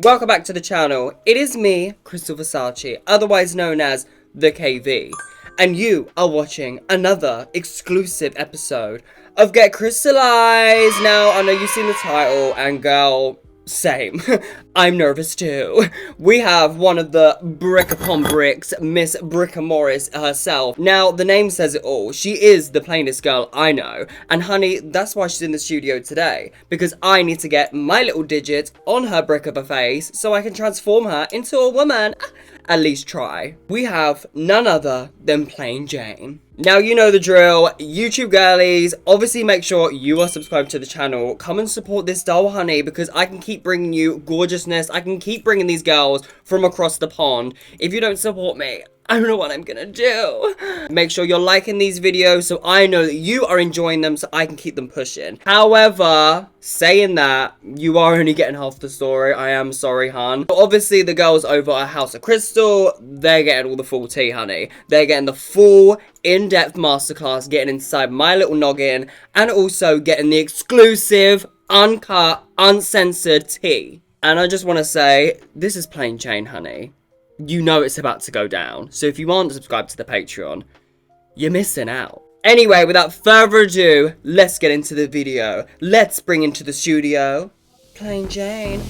Welcome back to the channel. It is me, Krystal Versace, otherwise known as the KV, and you are watching another exclusive episode of Get Crystallized. Now, I know you've seen the title, and girl, same. I'm nervous too. We have one of the brick upon bricks, Miss Bricka Morris herself. Now, the name says it all. She is the plainest girl I know. And honey, that's why she's in the studio today. Because I need to get my little digit on her brick of a face so I can transform her into a woman. At least try. We have none other than Plain Jane. Now, you know the drill. YouTube girlies, obviously make sure you are subscribed to the channel. Come and support this doll, honey, because I can keep bringing you gorgeousness. I can keep bringing these girls from across the pond. If you don't support me, I don't know what I'm gonna do. Make sure you're liking these videos so I know that you are enjoying them so I can keep them pushing. However, saying that, you are only getting half the story. I am sorry, hun. But obviously, the girls over at House of Krystal, they're getting all the full tea, honey. They're getting the full in-depth masterclass, getting inside my little noggin, and also getting the exclusive, uncut, uncensored tea. And I just want to say, this is Plain Jane, honey. You know it's about to go down. So if you aren't subscribed to the Patreon, you're missing out. Anyway, without further ado, let's get into the video. Let's bring into the studio Plain Jane.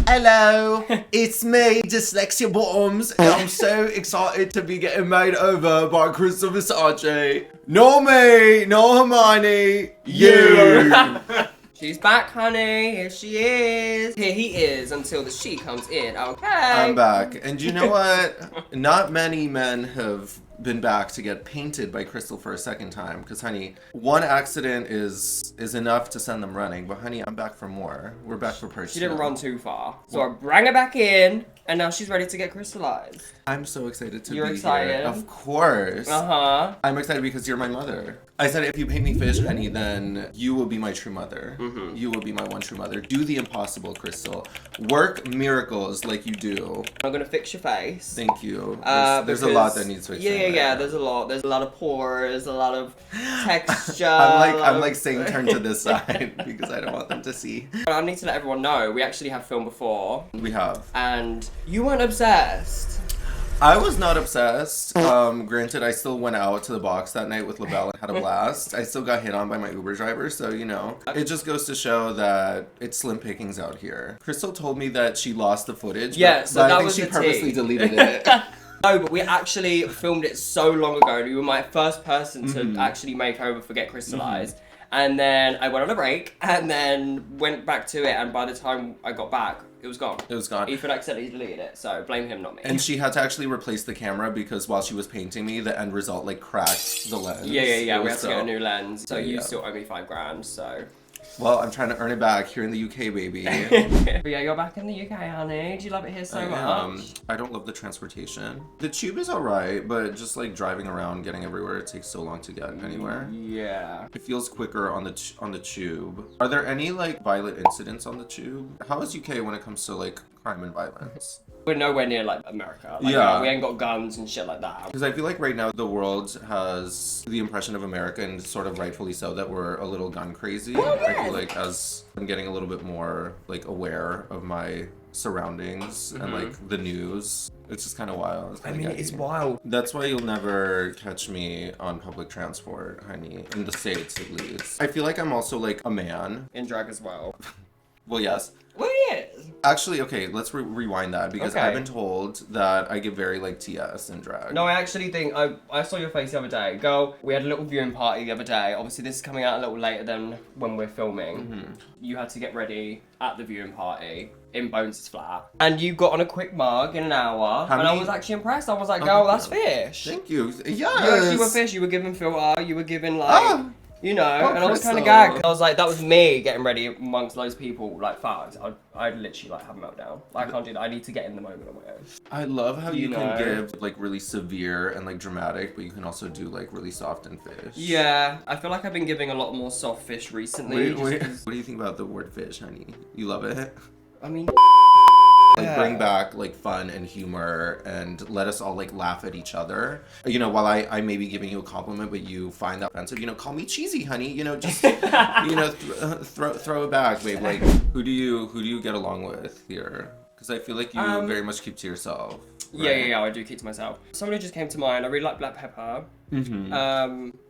Hello, it's me, Dyslexia Bottoms, and I'm so excited to be getting made over by Krystal Versace. No me, no Hermione, you. She's back, honey. Here she is. Here he is until the she comes in. Okay. I'm back, and you know what? Not many men have been back to get painted by Krystal for a second time, because honey, one accident is enough to send them running, but honey, I'm back for more. We're back for purchase. She didn't run too far, so I bring her back in, and now she's ready to get crystallized. I'm so excited to You're be excited? here. Of course. Uh-huh. I'm excited because you're my mother. I said if you paint me fish, honey, then you will be my true mother. Mm-hmm. You will be my one true mother. Do the impossible, Krystal. Work miracles like you do. I'm gonna fix your face. Thank you. There's a lot that needs fixing. Yeah. There's a lot. There's a lot of pores, a lot of texture. I'm like saying turn to this side because I don't want them to see. I need to let everyone know we actually have filmed before. We have. And you weren't obsessed. I was not obsessed. Granted, I still went out to the box that night with LaBelle and had a blast. I still got hit on by my Uber driver, so you know. It just goes to show that it's slim pickings out here. Krystal told me that she lost the footage. Yeah, so that I think was she the purposely tea. deleted it. No, but we actually filmed it so long ago. You were my first person to actually make over for Get Crystallized. And then I went on a break, and then went back to it, and by the time I got back, it was gone. It was gone. Ethan accidentally deleted it, so blame him, not me. And she had to actually replace the camera because while she was painting me, the end result like cracked the lens. Yeah. We had to get a new lens, so you still owe me $5,000, so. Well, I'm trying to earn it back here in the UK, baby. But yeah, you're back in the UK, honey. Do you love it here so much? I don't love the transportation. The tube is alright, but just like driving around, getting everywhere, it takes so long to get anywhere. Yeah. It feels quicker on the tube. Are there any like violent incidents on the tube? How is UK when it comes to like crime and violence? We're nowhere near like America. Like, Yeah. we ain't got guns and shit like that. Because I feel like right now the world has the impression of America, and sort of rightfully so, that we're a little gun crazy. I feel like as I'm getting a little bit more like aware of my surroundings and like the news, it's just kind of wild. It's wild. That's why you'll never catch me on public transport, honey, in the States at least. I feel like I'm also like a man. In drag as well. Well, yes. Well, it is. Actually, okay, let's rewind that because I've been told that I give very like TS in drag. No, I actually think I saw your face the other day. Girl, we had a little viewing party the other day. Obviously, this is coming out a little later than when we're filming. You had to get ready at the viewing party in Bones' flat. And you got on a quick mug in an hour. I was actually impressed. I was like, girl, that's fish. Thank you. Yes. You actually were fish. You were giving filter. You were giving like... You know, and I was kind of Krystal. gagged. I was like, that was me getting ready amongst loads of people, like, facts. I'd literally, like, have a meltdown. Like, I can't do that. I need to get in the moment on my own. I love how you know? can give, like, really severe and, like, dramatic, but you can also do, like, really soft and fish. Yeah, I feel like I've been giving a lot more soft fish recently. What do you think about the word fish, honey? You love it? I mean, like bring back like fun and humor and let us all like laugh at each other. You know, while I may be giving you a compliment, but you find that offensive, you know, call me cheesy, honey. You know, just you know, throw it back, babe. Like, who do you get along with here? Because I feel like you very much keep to yourself. Right? Yeah, I do keep to myself. Someone who just came to mind, I really like black pepper. Mm-hmm.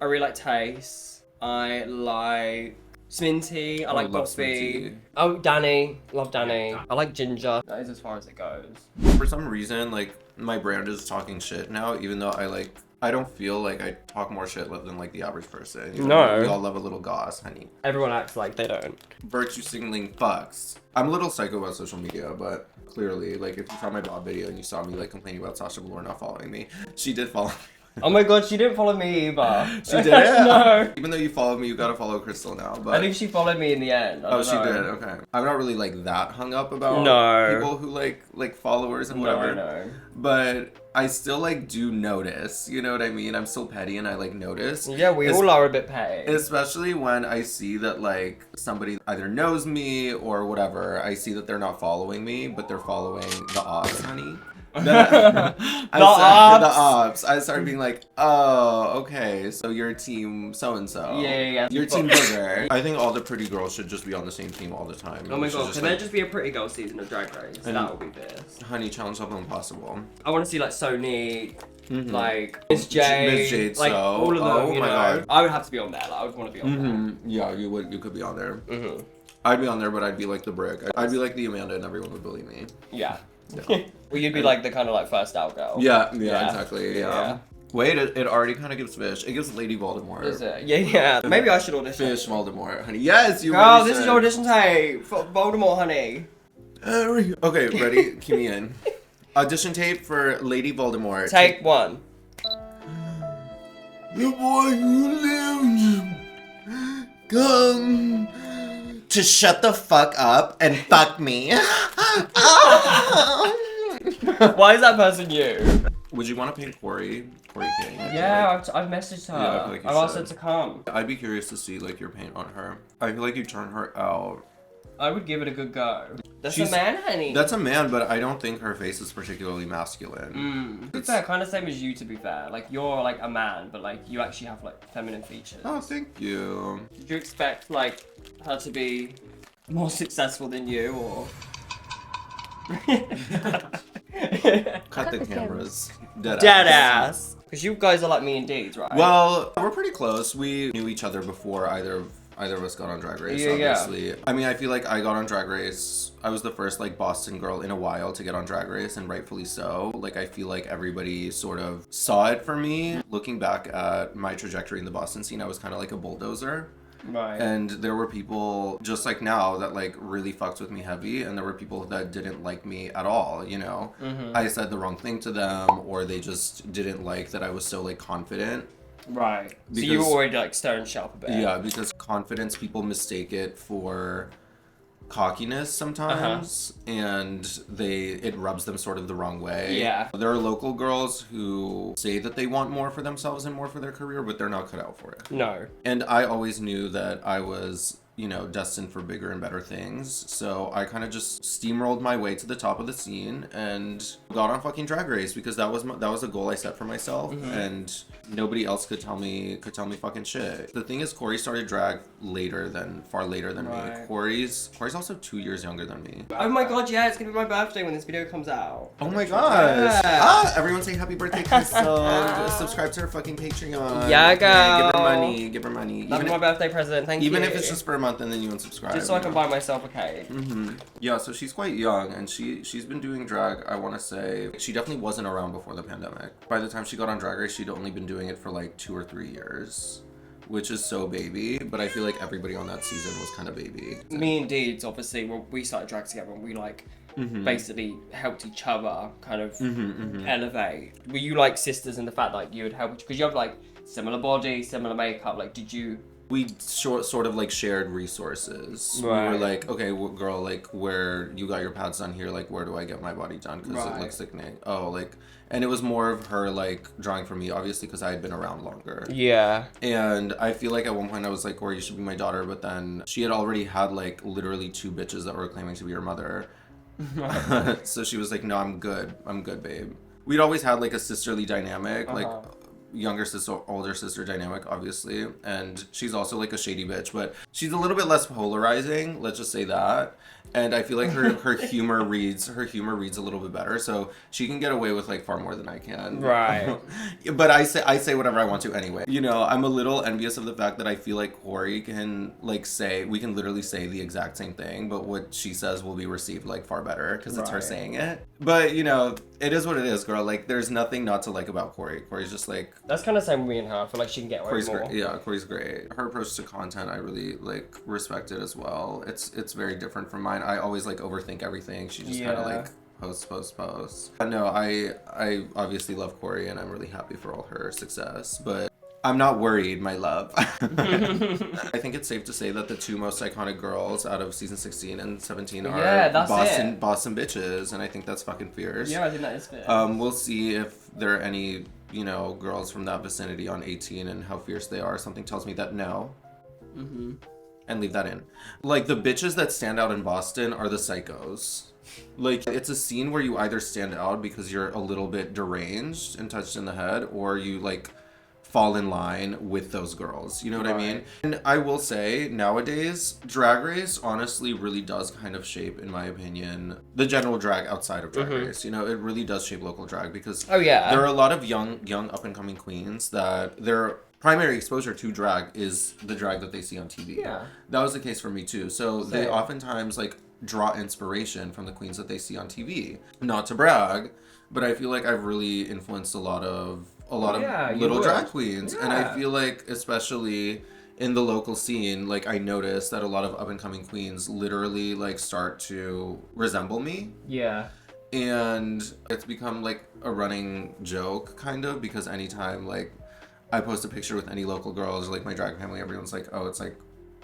I really like Taste. I like Sminty. I like love Bossy. Sminty. Oh, Danny. Love Danny. I like Ginger. That is as far as it goes. For some reason, like my brand is talking shit now, even though I don't feel like I talk more shit than like the average person. You know? No. We all love a little goss, honey. Everyone acts like they don't. Virtue signaling fucks. I'm a little psycho about social media, but clearly, like if you saw my Bob video and you saw me like complaining about Sasha Velour not following me, she did follow me. Oh my god, she didn't follow me either. She did? No. Even though you followed me, you gotta follow Krystal now. But I think she followed me in the end. oh, she did. Okay. I'm not really like that hung up about No. people who like followers and whatever. No. But I still like do notice. You know what I mean? I'm still petty and I like notice. Yeah, we all are a bit petty. Especially when I see that like somebody either knows me or whatever. I see that they're not following me, but they're following the ops, honey. The ops. I started being like, oh, okay, so you're team so-and-so. Yeah. You're team booger. I think all the pretty girls should just be on the same team all the time. Oh my We should god, can there just be a pretty girl season of Drag Race? That would be this. Honey, challenge level impossible. I want to see like Sony, like Miss J, Miss Jade, like so. all of them. Oh you my know? god. I would have to be on there. Like I would want to be on Yeah, you would. You could be on there. there. I'd be on there, but I'd be like the brick. I'd be like the Amanda, and everyone would bully me. Yeah. Yeah. Well, you'd be like the kind of like first out girl. Yeah, exactly. Yeah. Yeah. Wait, it already kind of gives fish. It gives Lady Voldemort. Is it? Yeah. Maybe I should audition. Fish Voldemort, honey. Yes, you. Girl, really this is should. your audition tape for Voldemort, honey. Okay, ready? Key me in. Audition tape for Lady Voldemort. Take one. The boy who lived come to shut the fuck up and fuck me. Why is that person you? Would you want to paint Corey King? Yeah, I've messaged her. Yeah, I feel like you I've asked her should. to come. I'd be curious to see like your paint on her. I feel like you turn her out. I would give it a good go. That's She's- a man, honey. That's a man, but I don't think her face is particularly masculine. To be fair, kind of same as you, to be fair. Like, you're like a man, but like, you actually have like feminine features. Oh, thank you. Did you expect like her to be more successful than you, or? Cut the cameras. Dead ass. Because you guys are like me indeed, right? Well, we're pretty close. We knew each other before either of us got on Drag Race, Yeah. obviously. I mean, I feel like I got on Drag Race. I was the first like Boston girl in a while to get on Drag Race, and rightfully so. Like, I feel like everybody sort of saw it for me. Looking back at my trajectory in the Boston scene, I was kind of like a bulldozer. Right. And there were people just like now that like really fucked with me heavy, and there were people that didn't like me at all, you know. I said the wrong thing to them, or they just didn't like that I was so like confident. Right. So you Because- were already like stirring shit up a bit. Yeah, because confidence, people mistake it for cockiness sometimes, and it rubs them sort of the wrong way. Yeah. There are local girls who say that they want more for themselves and more for their career, but they're not cut out for it. No. And I always knew that I was, you know, destined for bigger and better things. So I kind of just steamrolled my way to the top of the scene and got on fucking Drag Race because that was a goal I set for myself, and nobody else could tell me fucking shit. The thing is, Corey started drag far later than me. Right. Corey's also 2 years younger than me. Oh my god, yeah, it's gonna be my birthday when this video comes out. Oh my gosh. Yeah. Everyone say happy birthday, Krystal. Subscribe to her fucking Patreon. Yeah, Okay, girl. give her money. That's my birthday present, thank you. Even if it's just for a month and then you unsubscribe. Just so I you can know? buy myself a cake. Yeah, so she's quite young, and she's been doing drag, I want to say, she definitely wasn't around before the pandemic. By the time she got on Drag Race, she'd only been doing it for like 2 or 3 years, which is so baby, but I feel like everybody on that season was kind of baby. Me and Deeds, obviously, when we started drag together, and we like basically helped each other kind of elevate. Were you like sisters in the fact like you would help, because you have like similar body, similar makeup, like did you... We sort of like shared resources. Right. We were like, okay, girl, like where you got your pads done here, like where do I get my body done? Because Right. it looks sickening. Oh, like, and it was more of her like drawing for me, obviously, because I had been around longer. Yeah. And I feel like at one point I was like, Corey, you should be my daughter. But then she had already had like literally 2 bitches that were claiming to be her mother. So she was like, no, I'm good, babe. We'd always had like a sisterly dynamic, like younger sister, older sister dynamic, obviously. And she's also like a shady bitch, but she's a little bit less polarizing, let's just say that. And I feel like her humor reads a little bit better, so she can get away with like far more than I can. Right. But I say whatever I want to anyway. You know, I'm a little envious of the fact that I feel like Corey can like we can literally say the exact same thing, but what she says will be received like far better because it's her saying it. But you know, it is what it is, girl. Like, there's nothing not to like about Corey. Corey's just like, that's kind of the same with me and her. I feel like she can get away with more. Great. Yeah, Corey's great. Her approach to content, I really like respect it as well. It's very different from mine. I always like overthink everything. She just kind of like post. But no, I obviously love Corey and I'm really happy for all her success. But I'm not worried, my love. I think it's safe to say that the two most iconic girls out of season 16 and 17 are Boston bitches, and I think that's fucking fierce. Yeah, I think that is fierce. We'll see if there are any, you know, girls from that vicinity on 18 and how fierce they are. Something tells me that no. And leave that in. Like, the bitches that stand out in Boston are the psychos. Like, it's a scene where you either stand out because you're a little bit deranged and touched in the head, or you like fall in line with those girls. You know what I mean? And I will say, nowadays, Drag Race honestly really does kind of shape, in my opinion, the general drag outside of Drag Race. You know, it really does shape local drag because there are a lot of young up-and-coming queens that their primary exposure to drag is the drag that they see on TV. Yeah. That was the case for me too. So they oftentimes like draw inspiration from the queens that they see on TV. Not to brag, but I feel like I've really influenced a lot of little drag queens. And I feel like, especially in the local scene, like, I noticed that a lot of up-and-coming queens literally like start to resemble me. Yeah. And it's become like a running joke, kind of, because anytime like I post a picture with any local girls or like my drag family, everyone's like, oh, it's like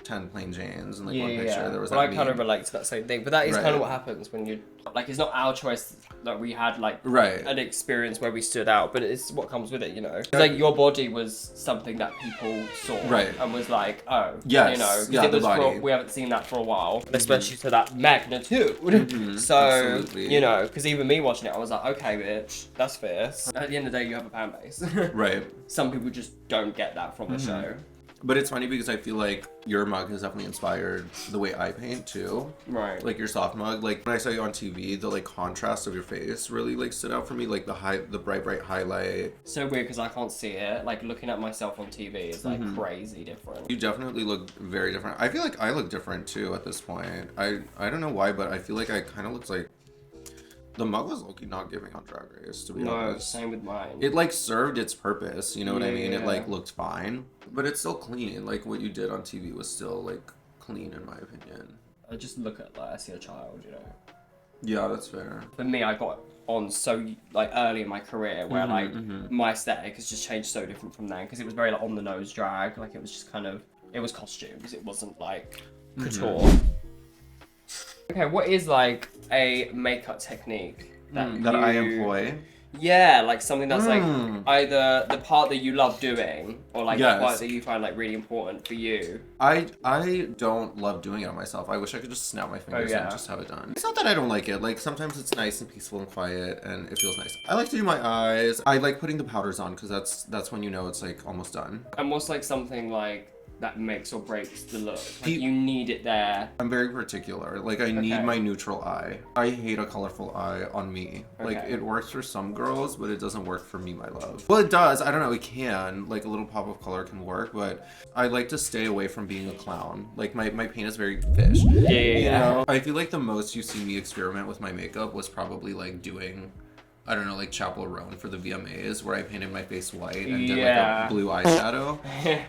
10 plain Janes and like one picture. There was I kind of relate to that same thing, but that is kind of what happens when you like, it's not our choice that we had like an experience where we stood out, but it's what comes with it, you know. Like, your body was something that people saw and was like, oh, you know, because we haven't seen that for a while, especially to that magnitude. So you know, because even me watching it, I was like, okay, bitch, that's fierce. At the end of the day, you have a fan base. Some people just don't get that from the show. But it's funny because I feel like your mug has definitely inspired the way I paint too. Right. Like your soft mug. Like when I saw you on TV, the like contrast of your face really like stood out for me. Like the bright highlight. So weird because I can't see it. Like looking at myself on TV is like crazy different. You definitely look very different. I feel like I look different too at this point. I don't know why, but I feel like I kind of looked like the mug was low-key not giving on Drag Race, to be honest. No, same with mine. It like served its purpose, you know what I mean? It like looked fine, but it's still clean. Like what you did on TV was still like clean in my opinion. I just look at like I see a child, you know. Yeah, that's fair. For me, I got on so like early in my career where like my aesthetic has just changed so different from then, because it was very like on the nose drag. Like it was just kind of, it was costumes. It wasn't like couture. Okay, what is like a makeup technique that I employ? Yeah, like something that's like either the part that you love doing or like the part that you find like really important for you. I don't love doing it on myself. I wish I could just snap my fingers and just have it done. It's not that I don't like it. Like sometimes it's nice and peaceful and quiet and it feels nice. I like to do my eyes. I like putting the powders on because that's when you know it's like almost done. And what's like something like that makes or breaks the look? Like you need it there. I'm very particular. Like I need my neutral eye. I hate a colorful eye on me. Like it works for some girls, but it doesn't work for me, my love. Well, it does. I don't know. It can. Like a little pop of color can work, but I like to stay away from being a clown. Like my paint is very fish. You know? I feel like the most you see me experiment with my makeup was probably like doing, I don't know, like Chapel Roan for the VMAs, where I painted my face white and did like a blue eyeshadow.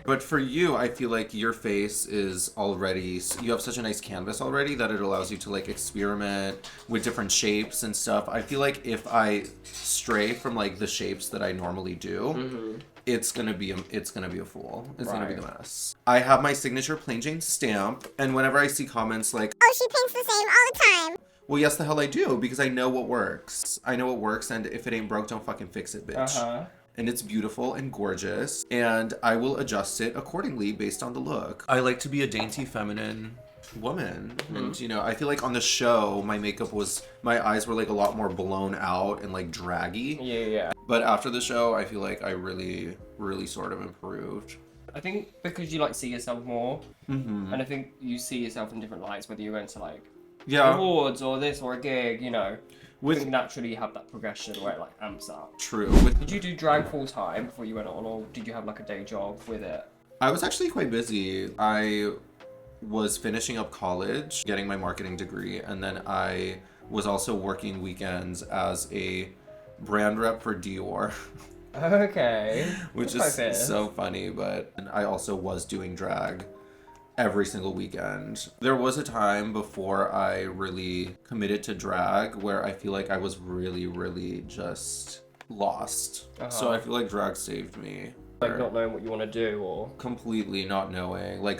But for you, I feel like your face is already, you have such a nice canvas already that it allows you to like experiment with different shapes and stuff. I feel like if I stray from like the shapes that I normally do, it's gonna be a fool. It's gonna be a mess. I have my signature Plain Jane stamp, and whenever I see comments like, oh, she paints the same all the time. Well, yes, the hell I do, because I know what works. I know what works, and if it ain't broke, don't fucking fix it, bitch. And it's beautiful and gorgeous, and I will adjust it accordingly based on the look. I like to be a dainty feminine woman. And, you know, I feel like on the show, my eyes were like a lot more blown out and like draggy. Yeah. But after the show, I feel like I really, really sort of improved. I think because you like see yourself more, and I think you see yourself in different lights, whether you're going to like awards or this or a gig, you know. I think naturally you have that progression where it like amps up. True. Did you do drag full time before you went on, or did you have like a day job with it? I was actually quite busy. I was finishing up college, getting my marketing degree, and then I was also working weekends as a brand rep for Dior. Okay. Which is so funny, but I also was doing drag every single weekend. There was a time before I really committed to drag where I feel like I was really, really just lost. So I feel like drag saved me. Like not knowing what you want to do, or completely not knowing, like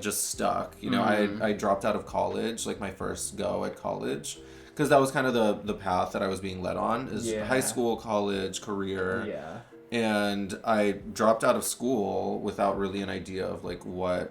just stuck. You know, I dropped out of college, like my first go at college, because that was kind of the path that I was being led on, is high school, college, career. Yeah. And I dropped out of school without really an idea of like what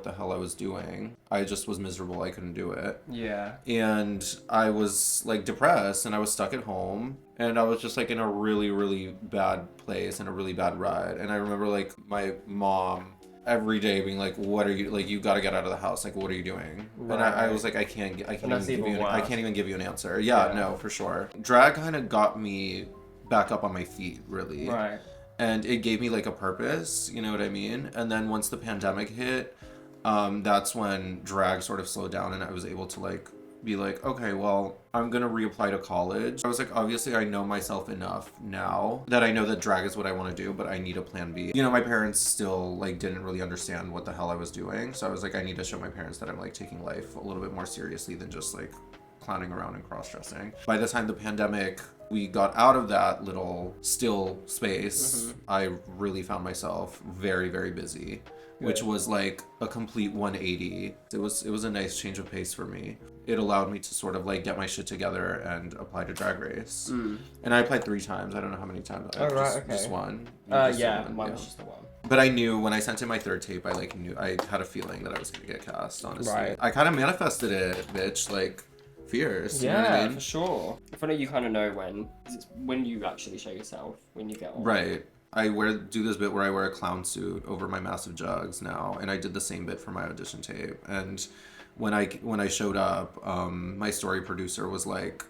the hell I was doing. I just was miserable. I couldn't do it. Yeah. And I was like depressed, and I was stuck at home, and I was just like in a really, really bad place and a really bad ride. And I remember like my mom every day being like, "What are you like? You got to get out of the house. Like, what are you doing?" Right. And I was like, I can't even give you an answer. Yeah, no, for sure. Drag kind of got me back up on my feet, really. Right. And it gave me like a purpose, you know what I mean? And then once the pandemic hit, that's when drag sort of slowed down, and I was able to like be like, okay, well, I'm gonna reapply to college. I was like, obviously I know myself enough now that I know that drag is what I want to do, but I need a plan B. You know, my parents still like didn't really understand what the hell I was doing, so I was like, I need to show my parents that I'm like taking life a little bit more seriously than just like clowning around and cross-dressing. By the time the pandemic, we got out of that little still space, I really found myself very, very busy, which was like a complete 180. It was a nice change of pace for me. It allowed me to sort of like get my shit together and apply to Drag Race. And I applied 3 times. I don't know how many times. Just one. Mine was just the one. But I knew when I sent in my 3rd tape, I had a feeling that I was gonna get cast, honestly. Right. I kind of manifested it, bitch, like fierce. Yeah, you know what I mean? For sure. I feel like you kind of know when you actually show yourself, when you get on. Right. I do this bit where I wear a clown suit over my massive jugs now, and I did the same bit for my audition tape. And when I showed up, my story producer was like,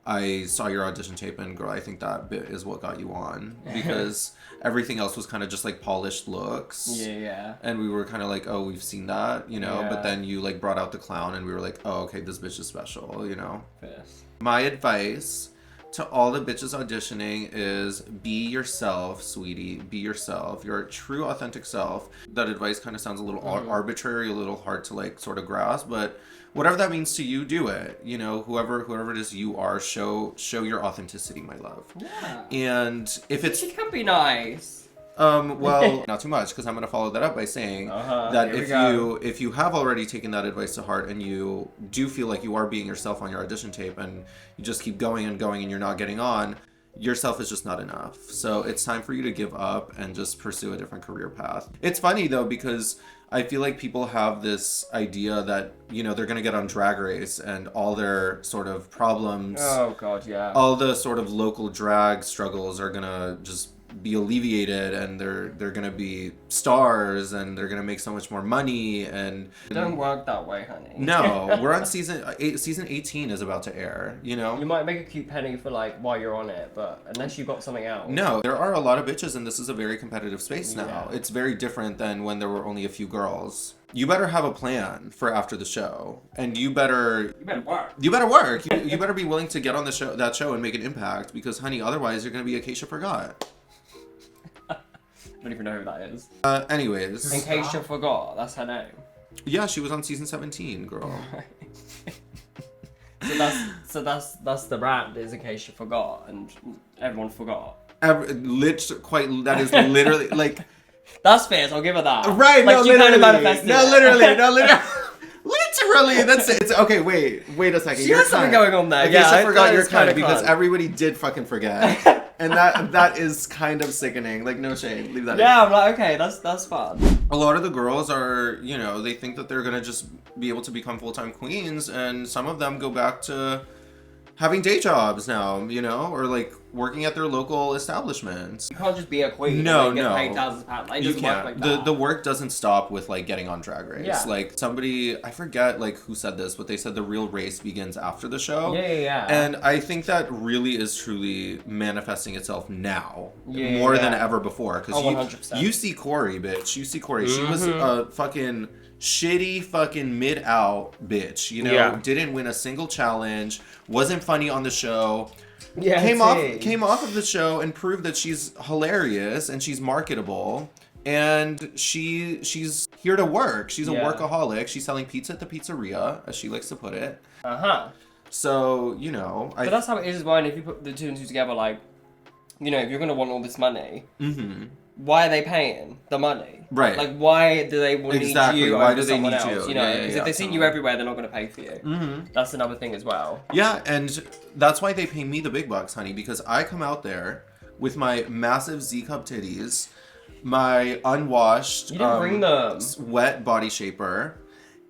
I saw your audition tape, and girl, I think that bit is what got you on, because everything else was kind of just like polished looks. Yeah. And we were kind of like, oh, we've seen that, you know. But then you like brought out the clown, and we were like, oh, okay, this bitch is special, you know. Yes. My advice to all the bitches auditioning is be yourself, sweetie. Be yourself. Your true, authentic self. That advice kind of sounds a little arbitrary, a little hard to like sort of grasp, but whatever that means to you, do it. You know, whoever it is you are, show your authenticity, my love. Yeah. And if it's... It can be nice. Well, not too much, because I'm going to follow that up by saying that if you have already taken that advice to heart, and you do feel like you are being yourself on your audition tape, and you just keep going and going and you're not getting on, yourself is just not enough. So it's time for you to give up and just pursue a different career path. It's funny though, because I feel like people have this idea that, you know, they're going to get on Drag Race and all their sort of problems, oh god, yeah, all the sort of local drag struggles are going to just be alleviated, and they're gonna be stars, and they're gonna make so much more money. And it don't work that way, honey. No, we're on season 18 is about to air, you know. You might make a cute penny for like while you're on it, but unless you got something else. No, there are a lot of bitches, and this is a very competitive space now. It's very different than when there were only a few girls. You better have a plan for after the show, and you better work. You better work. You better be willing to get on that show and make an impact, because honey, otherwise you're gonna be Acacia Forgot. I don't even know who that is. Anyways. In case you forgot, that's her name. Yeah, she was on season 17, girl. So that's the brand, is in case you forgot, and everyone forgot. That is literally like. That's fierce. I'll give her that. Right? Like, no, she literally. kind of manifested No, it. literally. No, literally. Literally, that's it. It's okay. Wait a second. She has something going on there. Okay, Yeah, so I I forgot thought it your was kinda cunt because cunt. everybody did fucking forget, and that is kind of sickening. Like, no shade. Leave that in. Yeah, I'm like, okay, that's fun. A lot of the girls are, you know, they think that they're gonna just be able to become full-time queens, and some of them go back to having day jobs now, you know, or like working at their local establishments. You can't just be a queen No, and then no. get paid thousands of pounds. Like, it You doesn't work can't. like The that. the work doesn't stop with like getting on Drag Race. Yeah. Like somebody, I forget like who said this, but they said the real race begins after the show. Yeah. And I think that really is truly manifesting itself now Yeah, more than yeah. ever before. Because Oh, 100%. you see Corey, bitch. You see Corey. She was Mm-hmm. a fucking shitty fucking mid-out bitch. You know, Yeah. didn't win a single challenge. Wasn't funny on the show. Yeah, Came off of the show and proved that she's hilarious and she's marketable and she's here to work. She's a Yeah. workaholic. She's selling pizza at the pizzeria, as she likes to put it. Uh-huh. So, you know, But that's how it is as well, and if you put the two and two together, like, you know, if you're gonna want all this money, why are they paying the money? Right. Like, why do they need Exactly, you why over do they someone need else? you? You know, Yeah, yeah, because yeah, if they've seen you totally. everywhere, they're not gonna pay for you. That's another thing as well. Yeah, and that's why they pay me the big bucks, honey, because I come out there with my massive Z-cup titties, my unwashed You didn't bring them. wet body shaper,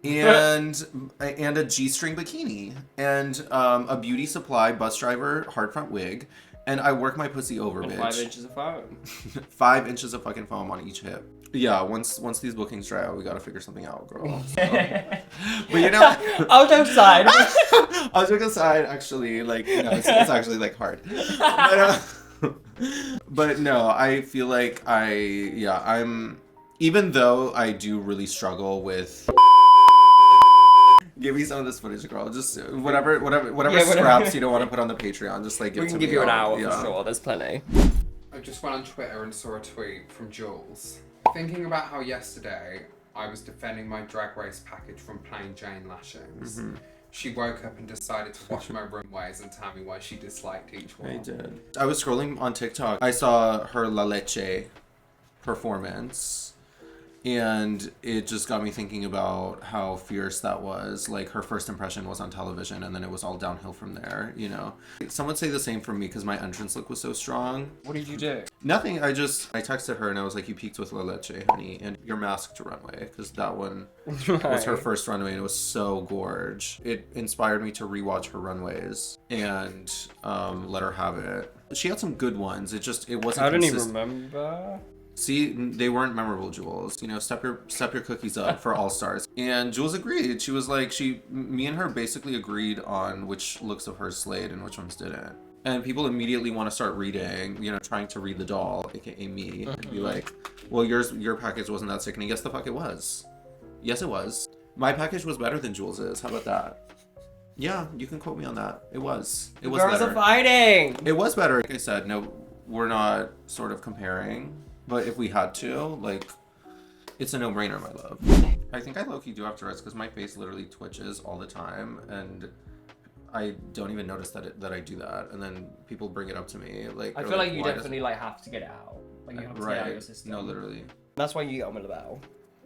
and a G-string bikini, and a beauty supply bus driver hard front wig, and I work my pussy over, And bitch. 5 inches of foam. 5 inches of fucking foam on each hip. Yeah, once these bookings dry out, we gotta figure something out, girl. So. But you know, I'll go side. I was joking aside, actually, like, you know, it's actually like hard. But no, I feel like I'm, even though I do really struggle with. Give me some of this footage, girl. Just whatever scraps you don't want to put on the Patreon, just like We can give you an hour for sure, there's plenty. I just went on Twitter and saw a tweet from Jules. Thinking about how yesterday I was defending my Drag Race package from Plain Jane lashings. She woke up and decided to watch my runways and tell me why she disliked each one. I did. I was scrolling on TikTok. I saw her La Leche performance. And it just got me thinking about how fierce that was. Like, her first impression was on television, and then it was all downhill from there, you know? Some would say the same for me, because my entrance look was so strong. What did you do? Nothing, I texted her, and I was like, you peaked with La Leche, honey, and your masked runway, because that one was her first runway, and it was so gorge. It inspired me to rewatch her runways, and let her have it. She had some good ones, it wasn't I don't even consistent. remember. See, they weren't memorable, Jules. You know, step your cookies up for All Stars. And Jules agreed. She was like, me and her basically agreed on which looks of hers slayed and which ones didn't. And people immediately want to start reading, you know, trying to read the doll, aka me, and be like, well, your package wasn't that sickening. Yes, the fuck it was. Yes, it was. My package was better than Jules's. How about that? Yeah, you can quote me on that. It was. It was Girls better. are fighting! It was better. Like I said, no, we're not sort of comparing. But if we had to, like, it's a no-brainer, my love. I think I low-key do have Tourette's because my face literally twitches all the time, and I don't even notice that I do that. And then people bring it up to me, like, I they're feel like you "Why does-" definitely like have to get it out. Like you have to get it out of your system. No, literally. That's why you get on with the bell.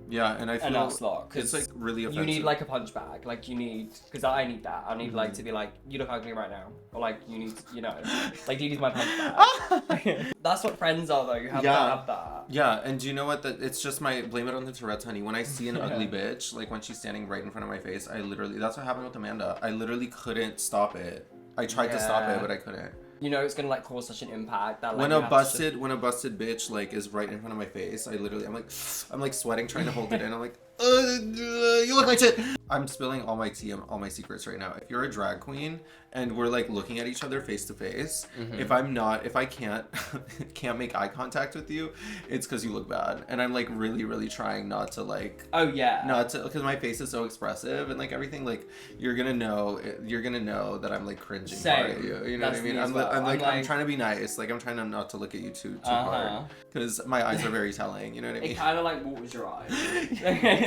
Yeah, and I feel And us lot, it's like really you offensive. need like a punch bag. Like you need, because I need that. I need like to be like, you look ugly right now, or like you need, you know, like you need my punch bag. That's what friends are though. You have to have that. Yeah, and do you know what? It's just my blame it on the Tourette's, honey. When I see an ugly bitch, like when she's standing right in front of my face, I literally, that's what happened with Amanda. I literally couldn't stop it. I tried to stop it, but I couldn't. You know it's gonna like cause such an impact that like When you a have busted bitch like is right in front of my face, I'm like sweating trying to hold it in. I'm like, you look like shit. I'm spilling all my tea and all my secrets right now. If you're a drag queen and we're like looking at each other face to face, if I can't make eye contact with you, it's because you look bad. And I'm like really trying not to like, not to, because my face is so expressive and like everything, like you're gonna know that I'm like cringing hard at you. You know That's what I mean? me as well. I'm trying to be nice. Like I'm trying to not to look at you too hard because my eyes are very telling. You know what I mean? It kind of like waters your eyes.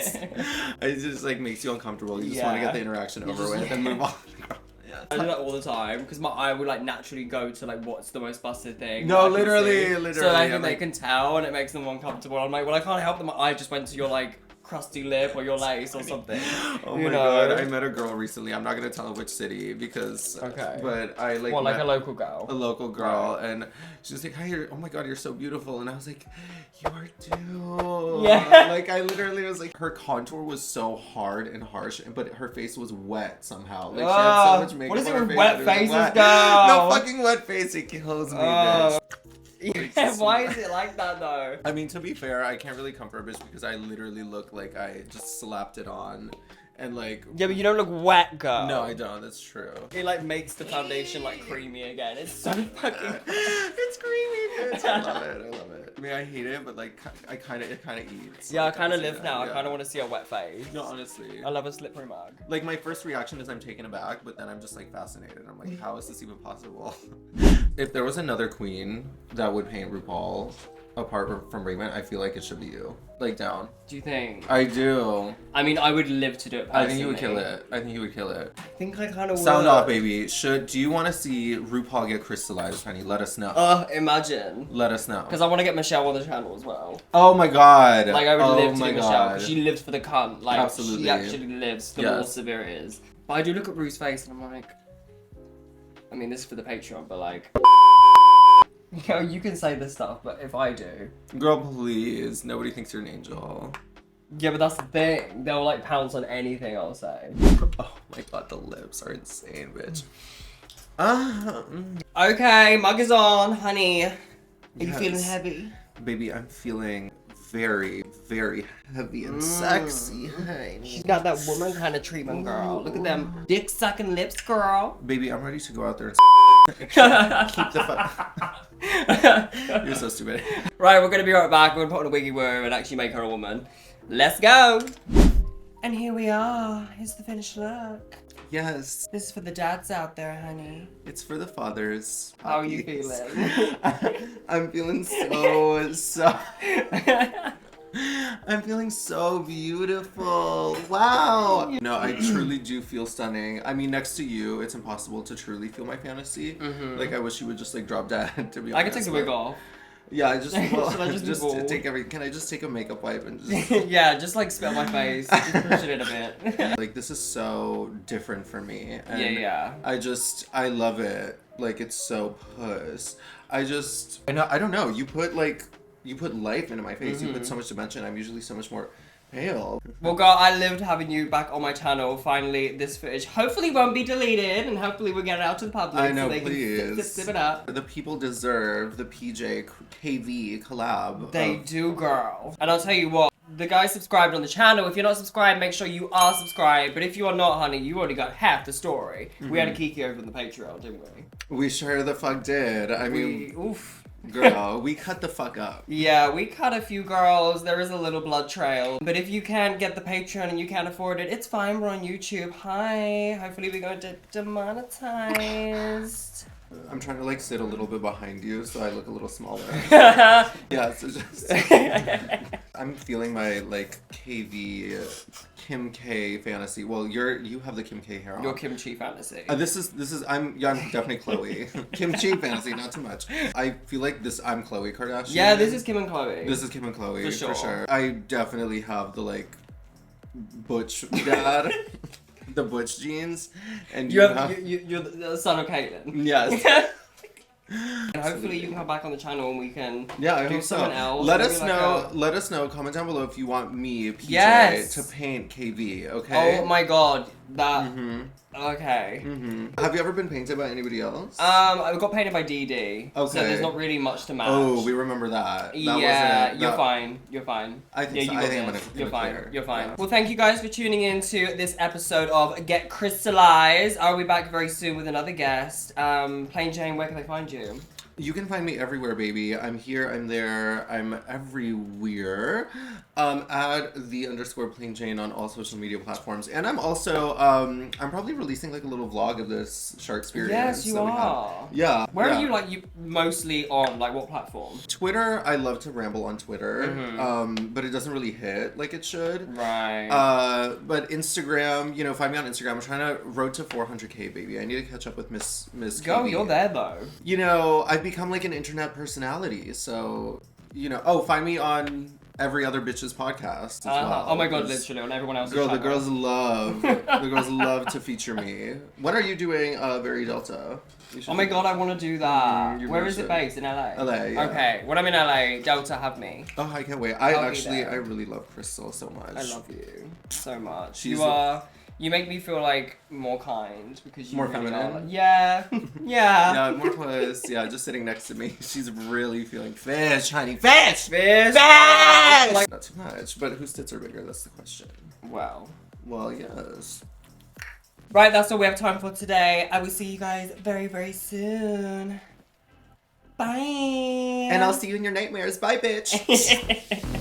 It just like makes you uncomfortable. You just want to get the interaction over with and move on. I do that all the time because my eye would like naturally go to like what's the most busted thing. No, that I can see. literally. So like I'm they like- can tell and it makes them uncomfortable. I'm like, well, I can't help that my eye just went to your like crusty lip or your lace or something. Oh you my know? god, I met a girl recently. I'm not gonna tell which city because. Okay. But I like. What, like met a local girl? A local girl, and she's like, "Hi, oh my god, you're so beautiful," and I was like, "You are too." Yeah. Like I literally was like, her contour was so hard and harsh, but her face was wet somehow. Like she had so much makeup. What is it on her with face wet that it was faces, wet. girl? No fucking wet face. It kills me, bitch. Yeah, why is it like that though? I mean, to be fair, I can't really comfort a bitch because I literally look like I just slapped it on. And like, Yeah, but you don't look wet, girl. no, I don't. That's true. It like makes the foundation like creamy again. It's so fucking. It's creamy, bitch. I love it. I love it. I mean, I hate it, but like, it kind of eats. Yeah, like, I kind of see live that, now. I yeah. kind of want to see a wet face. No, honestly. I love a slippery mug. Like, my first reaction is I'm taken aback, but then I'm just like fascinated. I'm like, how is this even possible? If there was another queen that would paint RuPaul apart from Raven, I feel like it should be you. Like, down. Do you think? I do. I mean, I would live to do it personally. I think you would kill it. I think you would kill it. I think I kind of would. Sound off, baby. Do you want to see RuPaul get crystallized, honey? Let us know. Imagine. Let us know. Because I want to get Michelle on the channel as well. Oh my god. Like, I would oh live to my do Michelle. god. Because she lives for the cunt. Like, Absolutely. she actually lives the Yes. more severe it is. But I do look at Rue's face and I'm like... I mean, this is for the Patreon, but like... You know, you can say this stuff, but if I do... Girl, please. Nobody thinks you're an angel. Yeah, but that's the thing. They'll like pounce on anything I'll say. Oh my god, the lips are insane, bitch. Okay, mug is on, honey. Are you Yes. feeling heavy? Baby, I'm feeling very, very heavy and sexy. Honey. She's got that woman kind of treatment, girl. Look at them dick sucking lips, girl. Baby, I'm ready to go out there and keep the fuck. You're so stupid. Right, we're gonna be right back. We're gonna put on a wiggy woo and actually make her a woman. Let's go. And here we are. Here's the finished look. Yes, This is for the dads out there, honey. it's for the fathers. How are you puppies. feeling? I'm feeling so. I'm feeling so beautiful. Wow. No, I truly do feel stunning. I mean, next to you, it's impossible to truly feel my fantasy. Like, I wish you would just like drop dead, to be honest. I can take the wig but- off. Yeah, I just, well, Should I just be bald? take can I just take a makeup wipe and just, Yeah, just like spit on my face. Just push it in a bit. like, this is so different for me. And Yeah. I love it. Like, it's so puss. I don't know, you put life into my face. You put so much dimension. I'm usually so much more pale. Well, girl, I lived having you back on my channel. Finally, this footage hopefully won't be deleted, and hopefully we'll get it out to the public I know, so they please. can zip it up. The people deserve the PJ KV collab. They do, girl. And I'll tell you what, the guys subscribed on the channel. If you're not subscribed, make sure you are subscribed. But if you are not, honey, you already got half the story. We had a Kiki over on the Patreon, didn't we? We sure the fuck did. I mean, Oof. girl, we cut the fuck up. Yeah, we cut a few girls. There is a little blood trail. But if you can't get the Patreon and you can't afford it, it's fine. We're on YouTube. Hi. Hopefully we're going to demonetized. I'm trying to like sit a little bit behind you so I look a little smaller. Yeah, so just I'm feeling my like KV Kim K fantasy. Well, you have the Kim K hair on. Your kimchi fantasy. This is I'm definitely Chloe. Kimchi fantasy, not too much. I feel like I'm Chloe Kardashian. Yeah, this is Kim and Chloe. This is Kim and Chloe For sure. I definitely have the like butch dad. The butch jeans, and you're the son of Caitlyn. yes. And hopefully you can come back on the channel and we can Yeah, I do hope so. something else. Let Maybe us like know. Let us know. Comment down below if you want me, PJ, Yes. to paint KV. Okay. Oh my god, that. Okay. Have you ever been painted by anybody else? I got painted by DD. So Okay. there's not really much to match. Oh, we remember that. Yeah, you're fine. You're fine. I think yeah, so. you I got think I'm this. gonna You're fine. clear. You're fine. Yeah. Well, thank you guys for tuning in to this episode of Get Crystallized. I'll be back very soon with another guest. Plain Jane, where can they find you? You can find me everywhere, baby. I'm here, I'm there, I'm everywhere. At _Plain Jane on all social media platforms. And I'm also, I'm probably releasing like a little vlog of this shark experience. Yes, you that we had. are. Yeah. Where yeah. are you mostly on? Like what platform? Twitter, I love to ramble on Twitter, but it doesn't really hit like it should. Right. But Instagram, find me on Instagram. I'm trying to road to 400K, baby. I need to catch up with Miss Go, KB. you're there though. I've become like an internet personality, so find me on every other bitch's podcast as well. Oh my god, literally on everyone else's Girl, the channel. girls love to feature me. When are you doing Very Delta? Oh my god, I want to do that. you Where really is it should. based? In LA? LA, yeah. Okay, when I'm in LA, Delta, have me. Oh, I can't wait. I'll be I there. really love Krystal so much. I love you so much. She's You make me feel like more kind because you More really feminine? are. Yeah. Yeah. Yeah, more plus. Yeah, just sitting next to me. She's really feeling fish, honey. Fish! Fish. Like, not too much, but whose tits are bigger? That's the question. Well. Well, yes. Right, that's all we have time for today. I will see you guys very, very soon. Bye. And I'll see you in your nightmares. Bye, bitch.